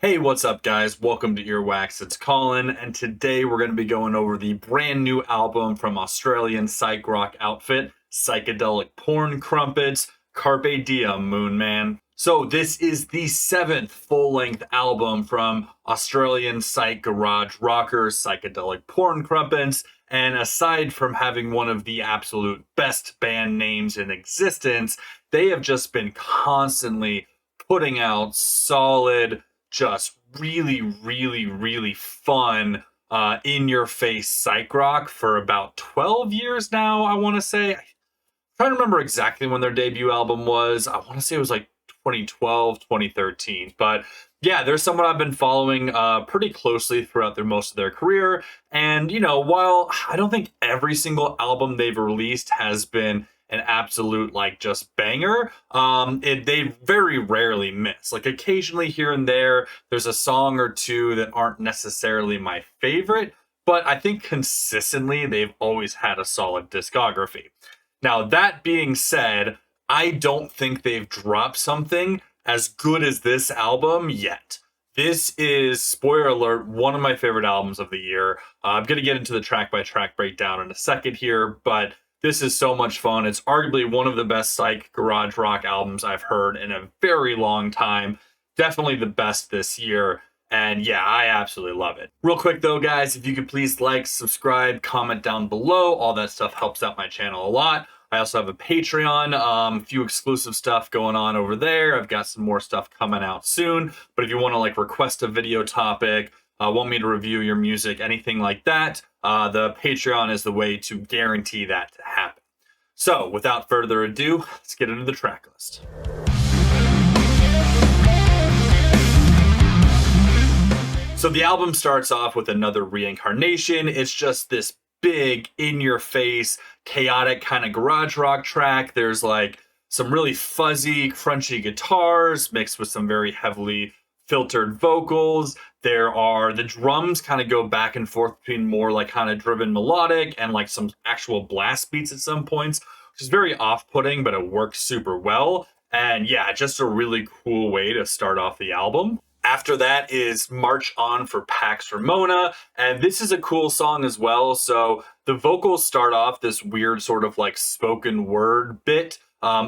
Hey, what's up, guys? Welcome to Earwax. It's Colin, and today we're going to be going over the brand new album from Australian psych rock outfit, Psychedelic Porn Crumpets, Carpe Diem, Moonman. So, this is the seventh full length album from Australian psych garage rockers, Psychedelic Porn Crumpets, and aside from having one of the absolute best band names in existence, they have just been constantly putting out solid, just really fun, in your face psych rock for about 12 years now, I want to say. I'm trying to remember exactly when their debut album was. I want to say it was like 2012, 2013. But yeah, there's someone I've been following pretty closely throughout most of their career. And, while I don't think every single album they've released has been an absolute like just banger, they very rarely miss. Like occasionally here and there's a song or two that aren't necessarily my favorite, but I think consistently they've always had a solid discography. Now, that being said, I don't think they've dropped something as good as this album yet. This is, spoiler alert, one of my favorite albums of the year. I'm going to get into the track by track breakdown in a second here, but this is so much fun. It's arguably one of the best psych garage rock albums I've heard in a very long time. Definitely the best this year. And yeah, I absolutely love it. Real quick though, guys, if you could please like, subscribe, comment down below. All that stuff helps out my channel a lot. I also have a Patreon, a few exclusive stuff going on over there. I've got some more stuff coming out soon. But if you want to like request a video topic, want me to review your music, anything like that, the Patreon is the way to guarantee that to happen. So without further ado, let's get into the track list. So the album starts off with another reincarnation. It's just this big, in-your-face, chaotic kind of garage rock track. There's like some really fuzzy, crunchy guitars mixed with some very heavily filtered vocals. The drums kind of go back and forth between more like kind of driven melodic and like some actual blast beats at some points, which is very off-putting, but it works super well. And yeah, just a really cool way to start off the album. After that is March On for Pax Ramona, and this is a cool song as well. So the vocals start off this weird sort of like spoken word bit,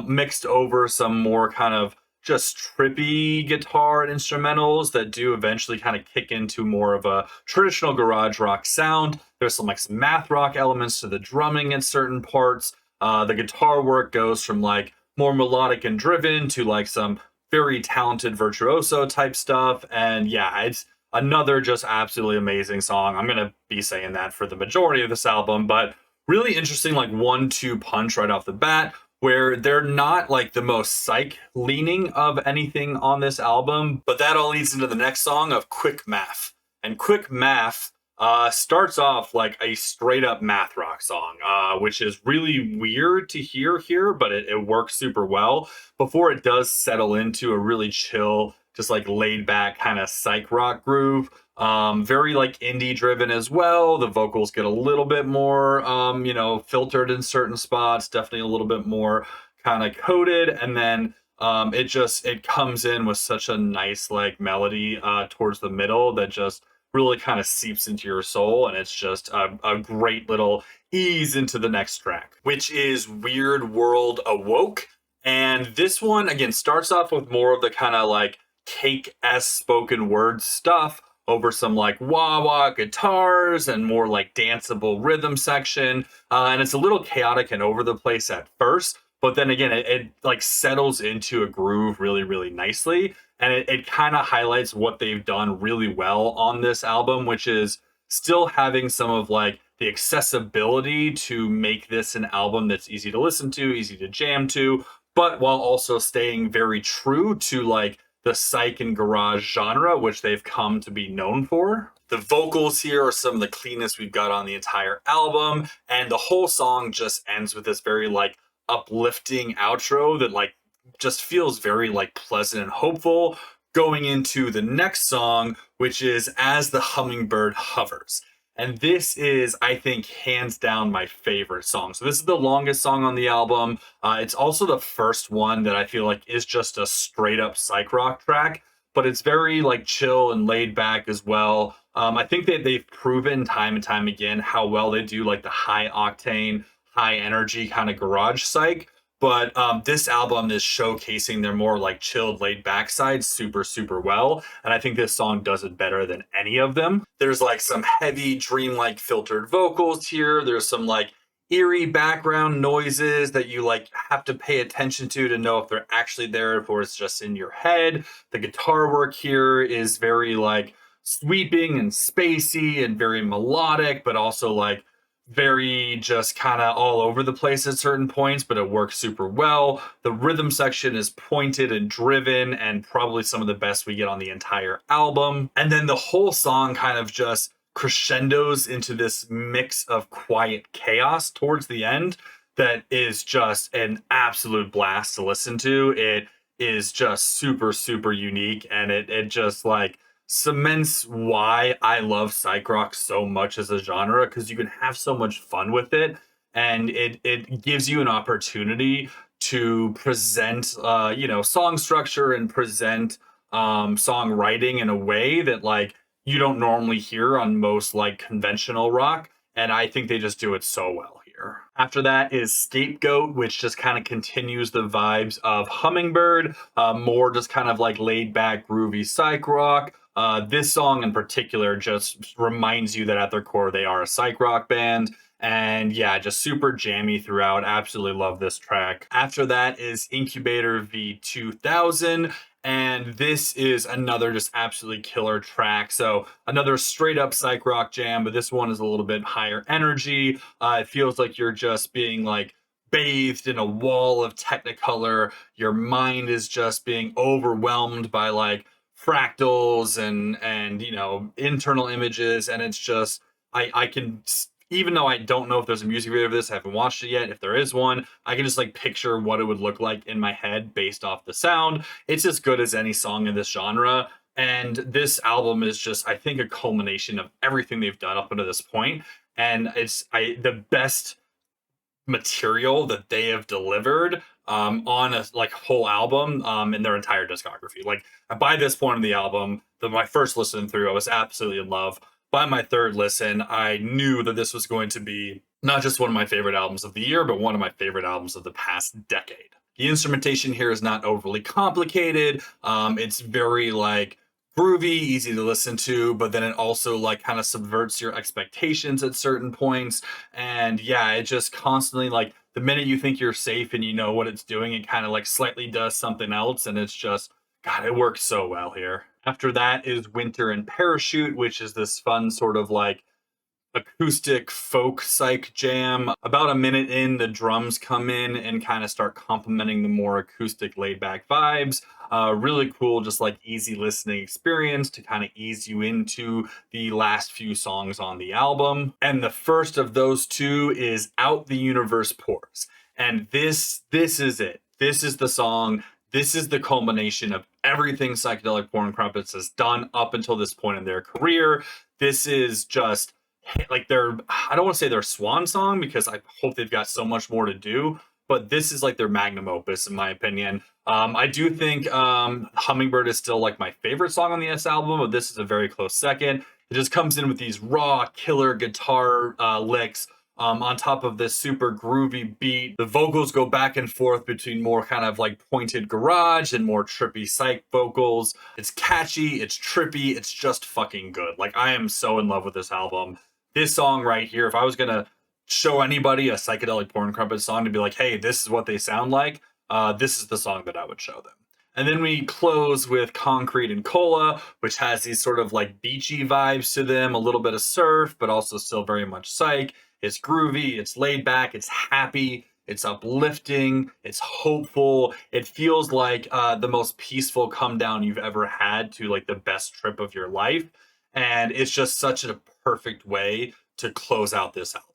mixed over some more kind of just trippy guitar and instrumentals that do eventually kind of kick into more of a traditional garage rock sound. There's some math rock elements to the drumming in certain parts. The guitar work goes from like more melodic and driven to like some very talented virtuoso type stuff. And yeah, it's another just absolutely amazing song. I'm gonna be saying that for the majority of this album, but really interesting like 1-2 punch right off the bat, where they're not like the most psych leaning of anything on this album, but that all leads into the next song of Quick Math. And Quick Math starts off like a straight up math rock song, which is really weird to hear here, but it works super well before it does settle into a really chill, just like laid back kind of psych rock groove. Very like indie driven as well. The vocals get a little bit more, filtered in certain spots, definitely a little bit more kind of coded. And then it comes in with such a nice like melody towards the middle that just really kind of seeps into your soul, and it's just a great little ease into the next track, which is Weird World Awoke. And this one, again, starts off with more of the kind of like cake-esque spoken word stuff over some like wah-wah guitars and more like danceable rhythm section. And it's a little chaotic and over the place at first, but then again, it like settles into a groove really nicely. And it kind of highlights what they've done really well on this album, which is still having some of like the accessibility to make this an album that's easy to listen to, easy to jam to, but while also staying very true to like the psych and garage genre, which they've come to be known for. The vocals here are some of the cleanest we've got on the entire album, and the whole song just ends with this very like uplifting outro that like just feels very like pleasant and hopeful, going into the next song, which is As the Hummingbird Hovers. And this is, I think, hands down my favorite song. So this is the longest song on the album. It's also the first one that I feel like is just a straight up psych rock track. but it's very like chill and laid back as well. I think that they've proven time and time again how well they do like the high octane, high energy kind of garage psych. But this album is showcasing their more like chilled, laid back side super, super well. And I think this song does it better than any of them. There's like some heavy, dreamlike filtered vocals here. There's some like eerie background noises that you like have to pay attention to know if they're actually there or it's just in your head. The guitar work here is very like sweeping and spacey and very melodic, but also like very just kind of all over the place at certain points, but it works super well. The rhythm section is pointed and driven and probably some of the best we get on the entire album. And then the whole song kind of just crescendos into this mix of quiet chaos towards the end that is just an absolute blast to listen to. It is just super, super unique, and it just like cements why I love psych rock so much as a genre, because you can have so much fun with it, and it gives you an opportunity to present song structure and present songwriting in a way that like you don't normally hear on most like conventional rock, and I think they just do it so well here. After that is Scapegoat, which just kind of continues the vibes of Hummingbird, more just kind of like laid back groovy psych rock. This song in particular just reminds you that at their core they are a psych rock band. And yeah, just super jammy throughout. Absolutely love this track. After that is Incubator V2000. And this is another just absolutely killer track. So another straight up psych rock jam, but this one is a little bit higher energy. It feels like you're just being like bathed in a wall of technicolor. Your mind is just being overwhelmed by like fractals and internal images, and it's just I can, even though I don't know if there's a music video of this, I haven't watched it yet. If there is one, I can just like picture what it would look like in my head based off the sound. It's as good as any song in this genre. And this album is just, I think, a culmination of everything they've done up until this point. And it's the best material that they have delivered on a like whole album in their entire discography. Like by this point in the album, my first listen through, I was absolutely in love. By my third listen, I knew that this was going to be not just one of my favorite albums of the year, but one of my favorite albums of the past decade. The instrumentation here is not overly complicated. It's very like groovy, easy to listen to, but then it also like kind of subverts your expectations at certain points. And yeah, it just constantly like the minute you think you're safe and you know what it's doing, it kind of like slightly does something else, and it's just God, it works so well here. After that is Winter and Parachute, which is this fun sort of like acoustic folk psych jam. About a minute in, the drums come in and kind of start complementing the more acoustic laid back vibes. Really cool, just like easy listening experience to kind of ease you into the last few songs on the album. And the first of those two is Out the Universe Pours. And this is it. This is the song. This is the culmination of everything Psychedelic Porn Crumpets has done up until this point in their career. This is just like I don't want to say their swan song, because I hope they've got so much more to do, but this is like their magnum opus in my opinion. I do think Hummingbird is still like my favorite song on the S album, but this is a very close second. It just comes in with these raw killer guitar licks on top of this super groovy beat. The vocals go back and forth between more kind of like pointed garage and more trippy psych vocals. It's catchy, it's trippy, it's just fucking good. Like I am so in love with this album. This song right here, if I was gonna show anybody a Psychedelic Porn Crumpets song to be like, hey, this is what they sound like, this is the song that I would show them. And then we close with Concrete and Cola, which has these sort of like beachy vibes to them, a little bit of surf, but also still very much psych. It's groovy, it's laid back, it's happy, it's uplifting, it's hopeful. It feels like the most peaceful come down you've ever had to like the best trip of your life. And it's just such a perfect way to close out this album.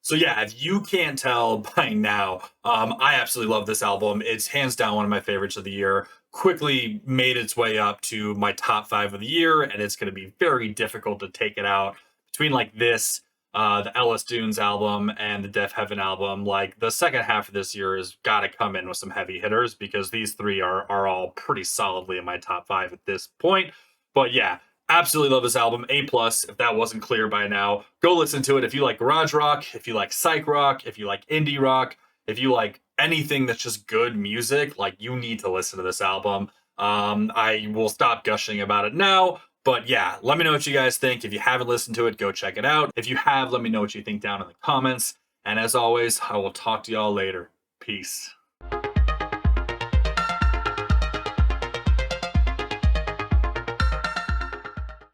So yeah, if you can't tell by now, I absolutely love this album. It's hands down one of my favorites of the year. Quickly made its way up to my top 5 of the year, and it's going to be very difficult to take it out between like this, the Ellis Dunes album and the Deaf Heaven album. Like the second half of this year has got to come in with some heavy hitters because these three are all pretty solidly in my top 5 at this point. But yeah, absolutely love this album. A plus, if that wasn't clear by now. Go listen to it if you like garage rock, if you like psych rock, if you like indie rock, if you like anything that's just good music, like you need to listen to this album. I will stop gushing about it now, but yeah, let me know what you guys think. If you haven't listened to it, go check it out. If you have, let me know what you think down in the comments. And as always, I will talk to y'all later. Peace.